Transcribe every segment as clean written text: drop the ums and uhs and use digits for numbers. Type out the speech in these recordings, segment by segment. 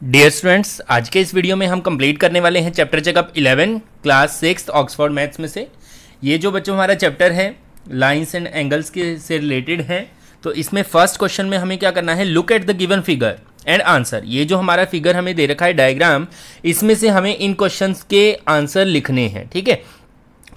Dear students, आज के इस वीडियो में हम कंप्लीट करने वाले हैं chapter checkup 11 class 6 Oxford maths में से। ये जो बच्चों हमारा चैप्टर है लाइंस एंड एंगल्स के से रिलेटेड है। तो इसमें फर्स्ट क्वेश्चन में हमें क्या करना है, look at the given figure and answer. ये जो हमारा फिगर हमें दे रखा है डायग्राम, इसमें से हमें इन क्वेश्चंस के आंसर लिखने हैं। ठीक है,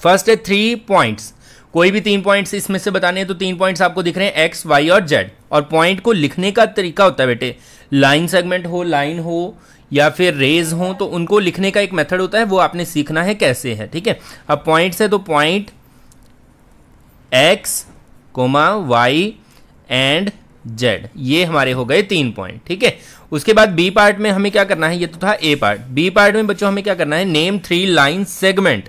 फर्स्ट है 3 पॉइंट्स, कोई भी 3 पॉइंट्स इसमें से बताने हैं। तो 3 पॉइंट्स आपको दिख रहे हैं एक्स, वाई और जेड। और पॉइंट को लिखने का तरीका होता है बेटे, लाइन सेगमेंट हो, लाइन हो या फिर रेज हो, तो उनको लिखने का एक मेथड होता है, वो आपने सीखना है कैसे है। ठीक है, अब पॉइंट्स है तो point X comma Y and Z, ये हमारे हो गए 3 पॉइंट। ठीक है, उसके बाद बी पार्ट में हमें क्या करना है, ये तो था ए पार्ट। बी पार्ट में बच्चों हमें क्या करना है, नेम 3 लाइन सेगमेंट।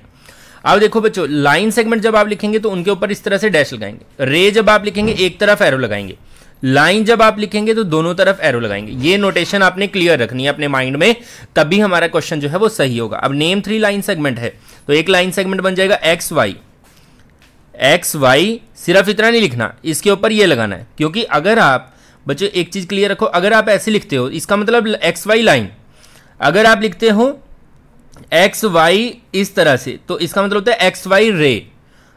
अब देखो बच्चों, लाइन सेगमेंट जब आप लिखेंगे तो उनके ऊपर इस तरह से डैश लगाएंगे। रे जब आप लिखेंगे एक तरफ एरो लगाएंगे। लाइन जब आप लिखेंगे तो दोनों तरफ एरो लगाएंगे। ये नोटेशन आपने क्लियर रखनी है अपने माइंड में, तभी हमारा क्वेश्चन जो है वो सही होगा। अब नेम 3 लाइन सेगमेंट है तो एक लाइन सेगमेंट बन जाएगा एक्स वाई। एक्स वाई सिर्फ इतना नहीं लिखना, इसके ऊपर ये लगाना है, क्योंकि अगर आप बच्चों एक चीज क्लियर रखो, अगर आप ऐसे लिखते हो इसका मतलब एक्स वाई लाइन, अगर आप लिखते हो एक्स वाई इस तरह से तो इसका मतलब होता है एक्स वाई रे।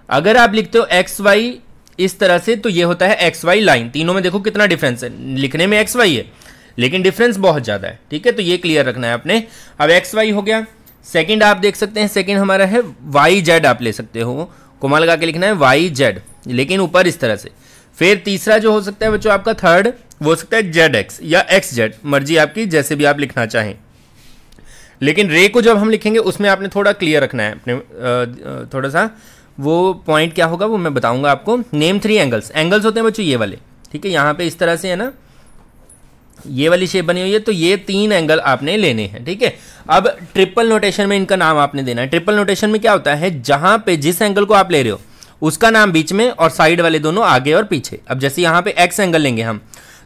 अगर आप लिखते हो एक्स वाई इस तरह से तो ये होता है एक्स वाई लाइन। तीनों में देखो कितना डिफरेंस है, लिखने में एक्स वाई है लेकिन डिफरेंस बहुत ज्यादा है। ठीक है, तो ये क्लियर रखना है आपने। अब एक्स वाई हो गया। सेकंड आप देख सकते हैं, सेकंड हमारा है वाई जेड, आप ले सकते हो, कोमा लगा के लिखना है वाई जेड, लेकिन ऊपर इस तरह से। फिर तीसरा जो हो सकता है बच्चों आपका थर्ड, वो हो सकता है जेड एक्स या एक्स जेड, मर्जी आपकी, जैसे भी आप लिखना चाहें। लेकिन रे को जब हम लिखेंगे उसमें आपने थोड़ा क्लियर रखना है अपने, थोड़ा सा वो पॉइंट क्या होगा वो मैं बताऊंगा आपको। नेम 3 एंगल्स, एंगल्स होते हैं बच्चों ये वाले। ठीक है, यहाँ पे इस तरह से है ना, ये वाली शेप बनी हुई है, तो ये 3 एंगल आपने लेने हैं। ठीक है, अब ट्रिपल नोटेशन में इनका नाम आपने देना है। ट्रिपल नोटेशन में क्या होता है, जहां पे जिस एंगल को आप ले रहे हो उसका नाम बीच में और साइड वाले दोनों आगे और पीछे। अब जैसे यहाँ पे एक्स एंगल लेंगे हम,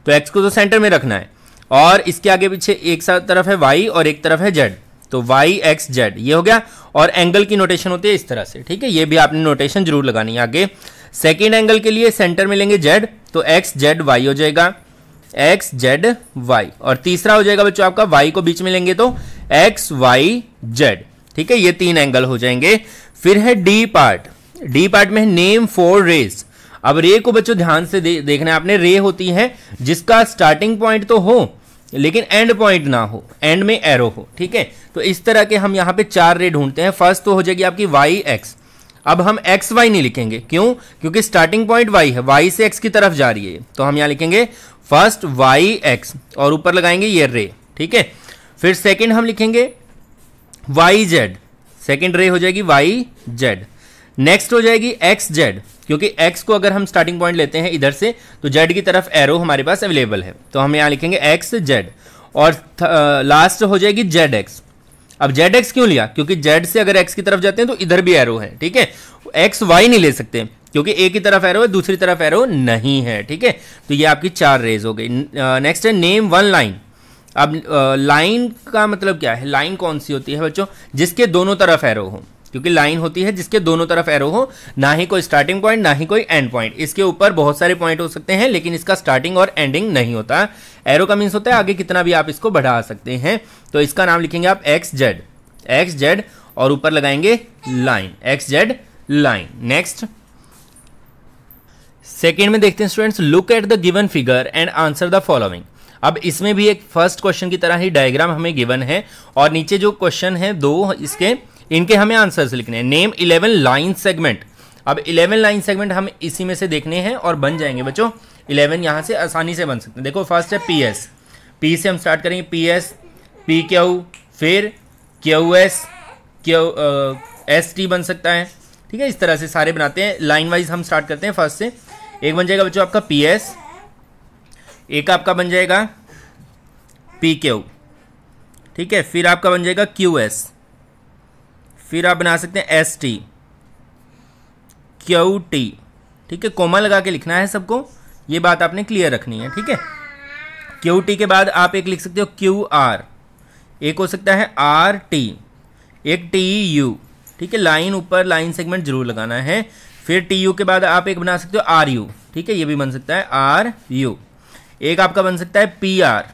तो एक्स को तो सेंटर में रखना है और इसके आगे पीछे एक तरफ है वाई और एक तरफ है जेड, तो वाई एक्स जेड ये हो गया। और एंगल की नोटेशन होती है इस तरह से। ठीक है, ये भी आपने नोटेशन जरूर लगानी है आगे। सेकेंड एंगल के लिए सेंटर में लेंगे जेड, तो एक्स जेड वाई हो जाएगा, एक्स जेड वाई। और तीसरा हो जाएगा बच्चों आपका वाई को बीच में लेंगे तो एक्स वाई जेड। ठीक है, ये 3 एंगल हो जाएंगे। फिर है डी पार्ट। डी पार्ट में नेम 4 रेज। अब रे को बच्चों ध्यान से देखना है आपने। रे होती है जिसका स्टार्टिंग पॉइंट तो हो लेकिन एंड पॉइंट ना हो, एंड में एरो हो। ठीक है, तो इस तरह के हम यहाँ पे 4 रे ढूंढते हैं। फर्स्ट तो हो जाएगी आपकी वाई एक्स। अब हम एक्स वाई नहीं लिखेंगे, क्यों? क्योंकि स्टार्टिंग पॉइंट वाई है, वाई से एक्स की तरफ जा रही है, तो हम यहाँ लिखेंगे फर्स्ट वाई एक्स और ऊपर लगाएंगे ये रे। ठीक है, फिर सेकेंड हम लिखेंगे वाई जेड, सेकेंड रे हो जाएगी वाई जेड। नेक्स्ट हो जाएगी एक्स जेड, क्योंकि x को अगर हम स्टार्टिंग पॉइंट लेते हैं इधर से तो z की तरफ एरो हमारे पास अवेलेबल है, तो हम यहाँ लिखेंगे एक्स जेड। और लास्ट हो जाएगी जेड एक्स। अब जेड एक्स क्यों लिया, क्योंकि z से अगर x की तरफ जाते हैं तो इधर भी एरो है। ठीक है, एक्स वाई नहीं ले सकते क्योंकि a की तरफ एरो है, दूसरी तरफ एरो नहीं है। ठीक है, तो ये आपकी 4 रेज हो गई। नेक्स्ट है नेम 1 लाइन। अब लाइन का मतलब क्या है, लाइन कौन सी होती है बच्चों, जिसके दोनों तरफ एरो हो, क्योंकि लाइन होती है जिसके दोनों तरफ एरो हो, ना ही कोई स्टार्टिंग पॉइंट ना ही कोई एंड पॉइंट। इसके ऊपर बहुत सारे पॉइंट हो सकते हैं लेकिन इसका स्टार्टिंग और एंडिंग नहीं होता। एरो का मीन्स होता है आगे कितना भी आप इसको बढ़ा सकते हैं। तो इसका नाम लिखेंगे आप एक्स जेड, एक्स जेड और ऊपर लगाएंगे line, x Z line. Next second में देखते हैं students, look at the given figure and answer the following. अब इसमें भी एक फर्स्ट क्वेश्चन की तरह ही डायग्राम हमें गिवन है और नीचे जो क्वेश्चन है 2 इसके, इनके हमें आंसर्स लिखने हैं। Name 11 line segment. अब 11 लाइन सेगमेंट हम इसी में से देखने हैं और बन जाएंगे बच्चों 11, यहां से आसानी से बन सकते हैं। देखो फर्स्ट है पी एस, पी से हम स्टार्ट करेंगे, पी एस, पी क्यू, फिर Q S, Q S T बन सकता है। ठीक है, इस तरह से सारे बनाते हैं। लाइन वाइज हम स्टार्ट करते हैं फर्स्ट से। एक बन जाएगा बच्चों आपका पी एस, एक आपका बन जाएगा पी क्यू। ठीक है, फिर आपका बन जाएगा क्यू एस, फिर आप बना सकते हैं एस टी, क्यू टी। ठीक है, कोमा लगा के लिखना है सबको, ये बात आपने क्लियर रखनी है। ठीक है, क्यू टी के बाद आप एक लिख सकते हो क्यू आर, एक हो सकता है आर टी, एक टी यू। ठीक है, लाइन ऊपर लाइन सेगमेंट जरूर लगाना है। फिर टी यू के बाद आप एक बना सकते हो आर यू। ठीक है, ये भी बन सकता है आर यू। एक आपका बन सकता है पी आर,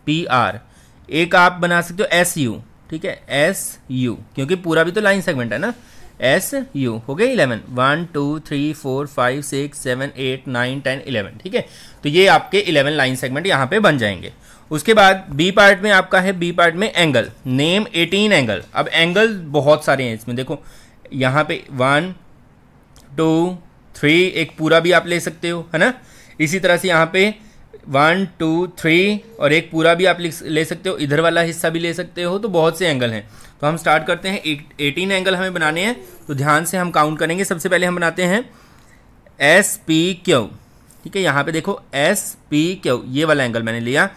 पी आर। एक आप बना सकते हो एस यू, ठीक है, एस यू, क्योंकि पूरा भी तो लाइन सेगमेंट है ना। एस यू हो गए 11, 1 2 3 4 5 6 7 8 9 10 11, ठीक है। तो ये आपके 11 लाइन सेगमेंट यहाँ पे बन जाएंगे। उसके बाद बी पार्ट में आपका है, बी पार्ट में एंगल, नेम 18 एंगल। अब एंगल बहुत सारे हैं इसमें, देखो यहाँ पे 1 2 3, एक पूरा भी आप ले सकते हो, है ना। इसी तरह से यहाँ पे 1 2 3 और एक पूरा भी आप ले सकते हो, इधर वाला हिस्सा भी ले सकते हो। तो बहुत से एंगल हैं। तो हम स्टार्ट करते हैं। 18 एंगल हमें बनाने हैं, तो ध्यान से हम काउंट करेंगे। सबसे पहले हम बनाते हैं एस पी क्यू, ठीक है। यहाँ पे देखो एस पी क्यू, ये वाला एंगल मैंने लिया।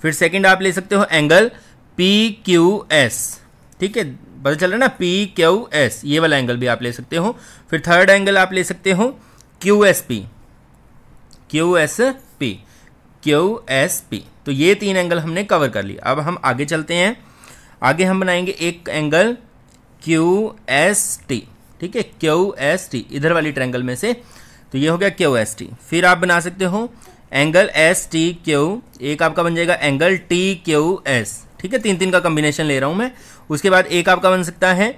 फिर सेकंड आप ले सकते हो एंगल पी क्यू एस, ठीक है, पता चल रहा है ना, पी क्यू एस, ये वाला एंगल भी आप ले सकते हो। फिर थर्ड एंगल आप ले सकते हो Q S P, Q S P, Q S P. तो ये 3 एंगल हमने कवर कर लिया। अब हम आगे चलते हैं। आगे हम बनाएंगे एक एंगल क्यू एस टी, ठीक है, क्यू एस टी, इधर वाली ट्रायंगल में से। तो ये हो गया क्यू एस टी। फिर आप बना सकते हो एंगल एस टी क्यू, एक आपका बन जाएगा एंगल टी क्यू एस, ठीक है। 3 का कॉम्बिनेशन ले रहा हूं मैं। उसके बाद एक आपका बन सकता है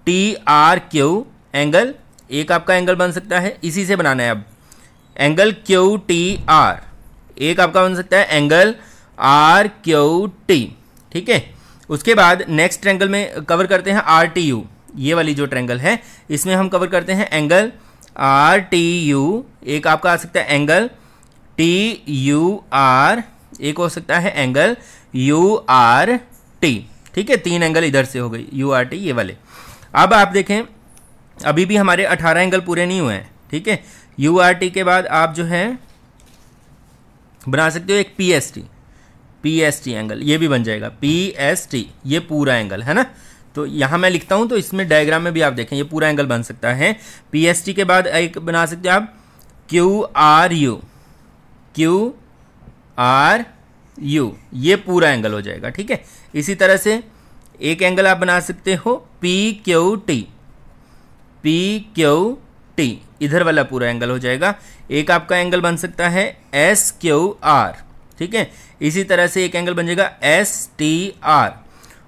टी आर क्यू एंगल, एक आपका एंगल बन सकता है, इसी से बनाना है अब, एंगल क्यू टी आर। एक आपका बन सकता है एंगल आर क्यू टी, ठीक है। उसके बाद नेक्स्ट ट्रायंगल में कवर करते हैं आर टी यू, ये वाली जो ट्रायंगल है इसमें हम कवर करते हैं एंगल आर टी यू। एक आपका आ सकता है एंगल टी यू आर, एक हो सकता है एंगल यू आर टी, ठीक है। 3 एंगल इधर से हो गई, यू आर टी ये वाले। अब आप देखें अभी भी हमारे 18 एंगल पूरे नहीं हुए हैं, ठीक है। यू आर टी के बाद आप जो है बना सकते हो एक P S T, P S T angle, ये भी बन जाएगा पी एस टी, ये पूरा एंगल है ना। तो यहाँ मैं लिखता हूँ, तो इसमें डायग्राम में भी आप देखें ये पूरा एंगल बन सकता है। पी एस टी के बाद एक बना सकते हो आप Q R you, Q R you, ये पूरा एंगल हो जाएगा, ठीक है। इसी तरह से एक एंगल आप बना सकते हो P Q T, P Q T, इधर वाला पूरा एंगल हो जाएगा। एक आपका एंगल बन सकता है एस क्यू आर, ठीक है। इसी तरह से एक एंगल बन जाएगा एस टी आर,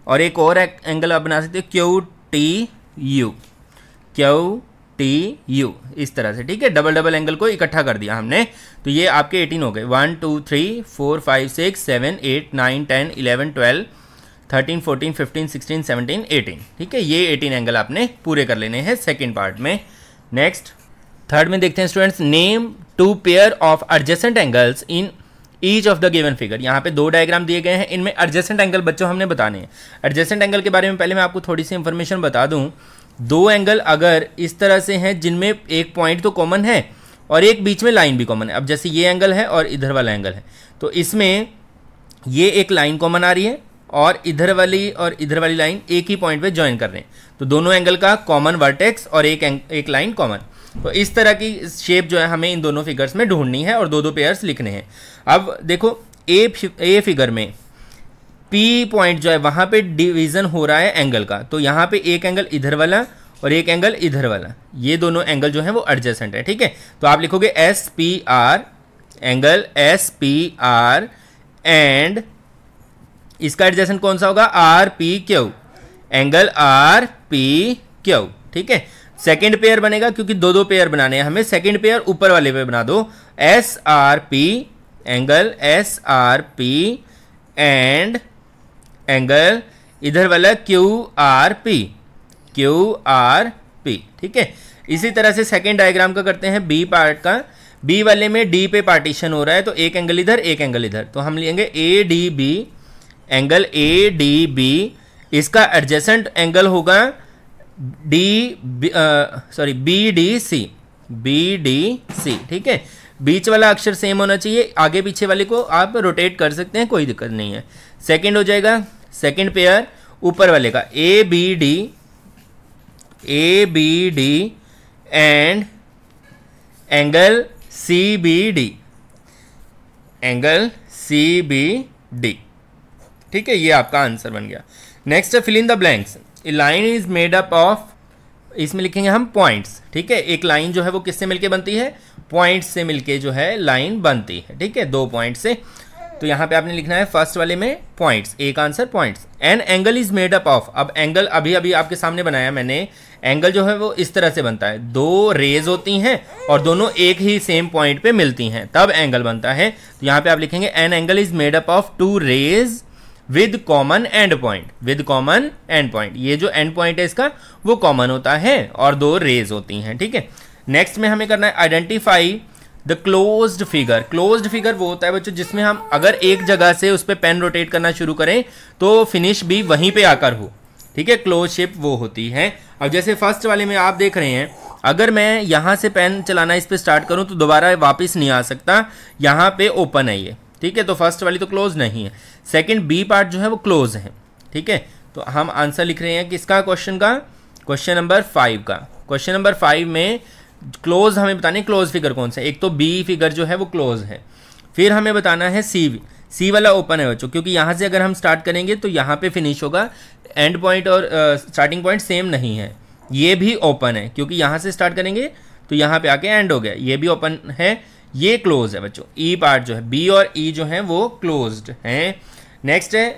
और एक और एंगल आप बना सकते हो Q T U, Q T U, इस तरह से, ठीक है। डबल एंगल को इकट्ठा कर दिया हमने। तो ये आपके 18 हो गए, 1 2 3 4 5 6 7 8 9 10 11 12 13 14 15 16 17 18, ठीक है। ये 18 एंगल आपने पूरे कर लेने हैं सेकेंड पार्ट में। नेक्स्ट थर्ड में देखते हैं students, name 2 pair of adjacent angles in each of the given figure. यहाँ पे 2 डायग्राम दिए गए हैं, इनमें एडजेसेंट एंगल बच्चों हमने बताने हैं। एडजेसेंट एंगल के बारे में पहले मैं आपको थोड़ी सी इंफॉर्मेशन बता दूं। 2 एंगल अगर इस तरह से हैं जिनमें एक पॉइंट तो कॉमन है और एक बीच में लाइन भी कॉमन है, अब जैसे ये एंगल है और इधर वाला एंगल है, तो इसमें ये एक लाइन कॉमन आ रही है और इधर वाली लाइन एक ही पॉइंट पे ज्वाइन कर रहे हैं, तो दोनों एंगल का कॉमन वर्टेक्स और एक लाइन कॉमन। तो इस तरह की शेप जो है हमें इन दोनों फिगर्स में ढूंढनी है और 2 पेयर्स लिखने हैं। अब देखो ए फिगर में P पॉइंट जो है वहाँ पे डिवीजन हो रहा है एंगल का, तो यहाँ पे एक एंगल इधर वाला और एक एंगल इधर वाला, ये दोनों एंगल जो है वो एडजेसेंट है, ठीक है। तो आप लिखोगे S P R, angle S P R, and इसका एडजेसेंट कौन सा होगा, R P Q, angle R P Q, ठीक है। सेकेंड पेयर बनेगा क्योंकि 2 पेयर बनाने हैं हमें, सेकेंड पेयर ऊपर वाले पे बना दो, S R P, angle S R P, and angle इधर वाला Q R P, Q R P, ठीक है। इसी तरह से सेकेंड डायग्राम का करते हैं बी पार्ट का। बी वाले में डी पे पार्टीशन हो रहा है, तो एक एंगल इधर एक एंगल इधर, तो हम लेंगे A D B, angle A D B, इसका एडजेसेंट एंगल होगा B D C, B D C, ठीक है। बीच वाला अक्षर सेम होना चाहिए, आगे पीछे वाले को आप रोटेट कर सकते हैं, कोई दिक्कत नहीं है। सेकंड हो जाएगा सेकंड पेयर ऊपर वाले का A B D and angle C B D, angle C B D, ठीक है। ये आपका आंसर बन गया। Next fill in the blanks. A line is made up of, इसमें लिखेंगे हम पॉइंट्स, ठीक है। एक लाइन जो है वो किससे मिलके बनती है, पॉइंट्स से मिलके जो है लाइन बनती है, ठीक है, 2 पॉइंट से। तो यहाँ पे आपने लिखना है फर्स्ट वाले में पॉइंट्स, एक answer points. N angle is made up of, अब एंगल अभी अभी आपके सामने बनाया मैंने, एंगल जो है वो इस तरह से बनता है, दो रेज होती हैं और दोनों एक ही सेम पॉइंट पे मिलती हैं तब एंगल बनता है। तो यहाँ पे आप लिखेंगे an angle is made up of two rays with common end point, with common end point, ये जो एंड पॉइंट है इसका वो कॉमन होता है और दो रेज होती हैं, ठीक है। नेक्स्ट में हमें करना है identify the closed figure. Closed figure वो होता है बच्चों जिसमें हम अगर एक जगह से उस पर पेन रोटेट करना शुरू करें तो फिनिश भी वहीं पे आकर हो, ठीक है, क्लोज शेप वो होती है। अब जैसे फर्स्ट वाले में आप देख रहे हैं, अगर मैं यहाँ से पेन चलाना इस पर स्टार्ट करूँ तो दोबारा वापस नहीं आ सकता, यहाँ पे ओपन है ये, ठीक है, तो फर्स्ट वाली तो क्लोज नहीं है। सेकंड बी पार्ट जो है वो क्लोज है, ठीक है। तो हम आंसर लिख रहे हैं किसका, क्वेश्चन का, क्वेश्चन नंबर 5 का। क्वेश्चन नंबर 5 में क्लोज हमें बताने क्लोज फिगर कौन सा है, एक तो बी फिगर जो है वो क्लोज है, फिर हमें बताना है सी वाला ओपन है बच्चों, क्योंकि यहाँ से अगर हम स्टार्ट करेंगे तो यहाँ पे फिनिश होगा, एंड पॉइंट और स्टार्टिंग पॉइंट सेम नहीं है। ये भी ओपन है क्योंकि यहाँ से स्टार्ट करेंगे तो यहाँ पे आके एंड हो गया, ये भी ओपन है, ये क्लोज है बच्चों। ई पार्ट जो है, बी और ई जो है वो क्लोज्ड हैं। नेक्स्ट है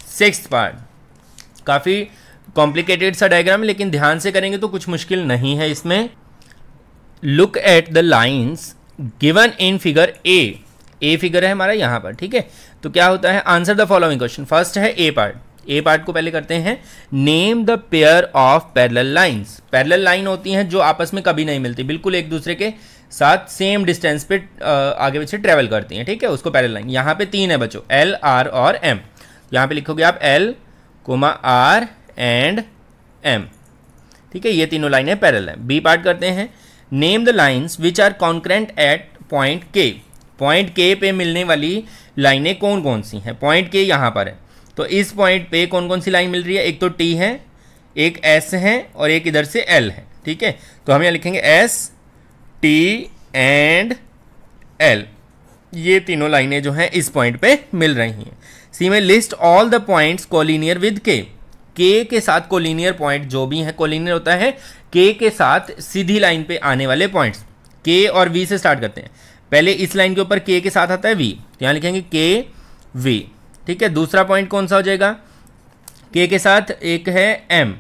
सिक्स्थ पार्ट, काफ़ी कॉम्प्लिकेटेड सा डायग्राम, लेकिन ध्यान से करेंगे तो कुछ मुश्किल नहीं है इसमें। Look at the lines given in figure a figure है हमारा यहाँ पर, ठीक है। तो क्या होता है, answer the following question. First है ए पार्ट को पहले करते हैं, name the pair of parallel lines. Parallel line होती हैं जो आपस में कभी नहीं मिलती, बिल्कुल एक दूसरे के साथ सेम डिस्टेंस पे आगे पीछे ट्रेवल करती हैं, ठीक है, उसको पैरेलल लाइन। यहाँ पे 3 है बच्चों, एल, आर और एम। यहाँ पे लिखोगे आप एल, आर एंड एम, ठीक है, ये तीनों लाइनें पैरेलल हैं। बी पार्ट करते हैं, name the lines which are concurrent at point K. Point K पे मिलने वाली लाइनें कौन कौन सी हैं, पॉइंट के यहाँ पर है, तो इस पॉइंट पे कौन कौन सी लाइन मिल रही है, एक तो टी है, एक एस है और एक इधर से एल है, ठीक है। तो हम यहाँ लिखेंगे एस, टी एंड एल, ये तीनों लाइनें जो हैं इस पॉइंट पे मिल रही हैं। सी में list all the points collinear with के के साथ कोलिनियर पॉइंट जो भी है, कोलिनियर होता है के साथ सीधी लाइन पे आने वाले पॉइंट्स। के और वी से स्टार्ट करते हैं, पहले इस लाइन के ऊपर के साथ आता है वी, तो यहाँ लिखेंगे के वी, ठीक है। दूसरा पॉइंट कौन सा हो जाएगा, के साथ एक है एम,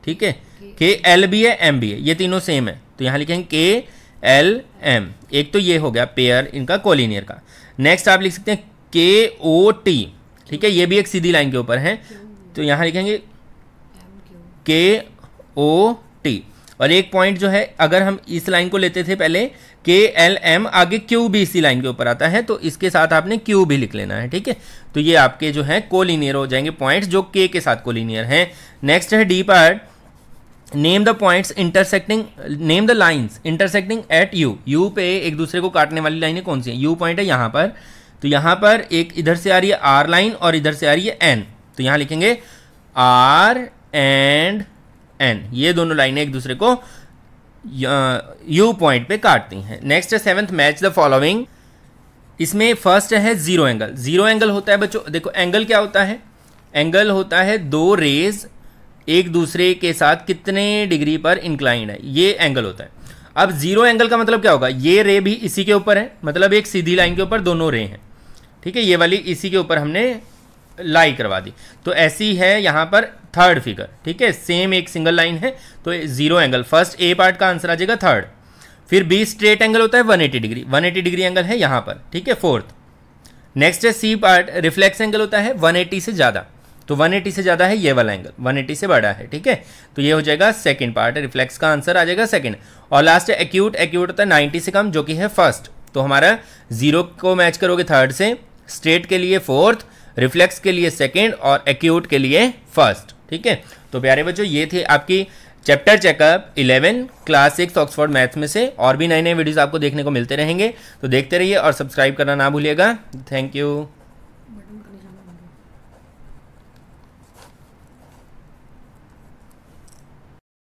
ठीक है, के एल भी है एम भी है, ये तीनों सेम है, तो यहाँ लिखेंगे के एल एम। एक तो ये हो गया पेयर इनका कोलिनियर का। नेक्स्ट आप लिख सकते हैं के ओ टी, ठीक है, ये भी एक सीधी लाइन के ऊपर है, तो यहाँ लिखेंगे के ओ टी। और एक पॉइंट जो है, अगर हम इस लाइन को लेते थे पहले के एल एम, आगे क्यू भी इसी लाइन के ऊपर आता है, तो इसके साथ आपने क्यू भी लिख लेना है, ठीक है। तो ये आपके जो है कोलिनियर हो जाएंगे पॉइंट्स जो के साथ कोलिनियर हैं। नेक्स्ट है D part, name the points intersecting, name the lines intersecting at you. You पे एक दूसरे को काटने वाली लाइनें कौन सी हैं, यू पॉइंट है यहाँ पर, तो यहाँ पर एक इधर से आ रही है आर लाइन और इधर से आ रही है एन, तो यहाँ लिखेंगे आर एंड एन, ये दोनों लाइनें एक दूसरे को यू पॉइंट पे काटती हैं। नेक्स्ट है सेवंथ, मैच द फॉलोइंग। इसमें फर्स्ट है जीरो एंगल। जीरो एंगल होता है बच्चों, देखो एंगल क्या होता है, एंगल होता है दो रेज एक दूसरे के साथ कितने डिग्री पर इंक्लाइंड है, ये एंगल होता है। अब जीरो एंगल का मतलब क्या होगा, ये रे भी इसी के ऊपर है, मतलब एक सीधी लाइन के ऊपर दोनों रे हैं, ठीक है, ये वाली इसी के ऊपर हमने लाई करवा दी, तो ऐसी है यहाँ पर थर्ड फिगर, ठीक है, सेम एक सिंगल लाइन है, तो zero angle. First A part का आंसर आ जाएगा थर्ड। फिर बी स्ट्रेट एंगल होता है 180 डिग्री, 180 डिग्री एंगल है यहाँ पर, ठीक है, फोर्थ। नेक्स्ट है सी पार्ट, रिफ्लेक्स एंगल होता है 180 से ज़्यादा, तो 180 से ज़्यादा है ये वाला एंगल, 180 से बड़ा है, ठीक है, तो ये हो जाएगा सेकंड पार्ट, रिफ्लेक्स का आंसर आ जाएगा सेकंड। और लास्ट है एक्यूट, एक्यूट होता है 90 से कम, जो कि है फर्स्ट, तो हमारा जीरो को मैच करोगे थर्ड से, स्ट्रेट के लिए फोर्थ, रिफ्लेक्स के लिए सेकंड और एक्यूट के लिए फर्स्ट, ठीक है। तो प्यारे बच्चों, ये थे आपकी chapter checkup 11 class 6 Oxford maths में से। और भी नए नए वीडियोस आपको देखने को मिलते रहेंगे, तो देखते रहिए और सब्सक्राइब करना ना भूलिएगा। Thank you.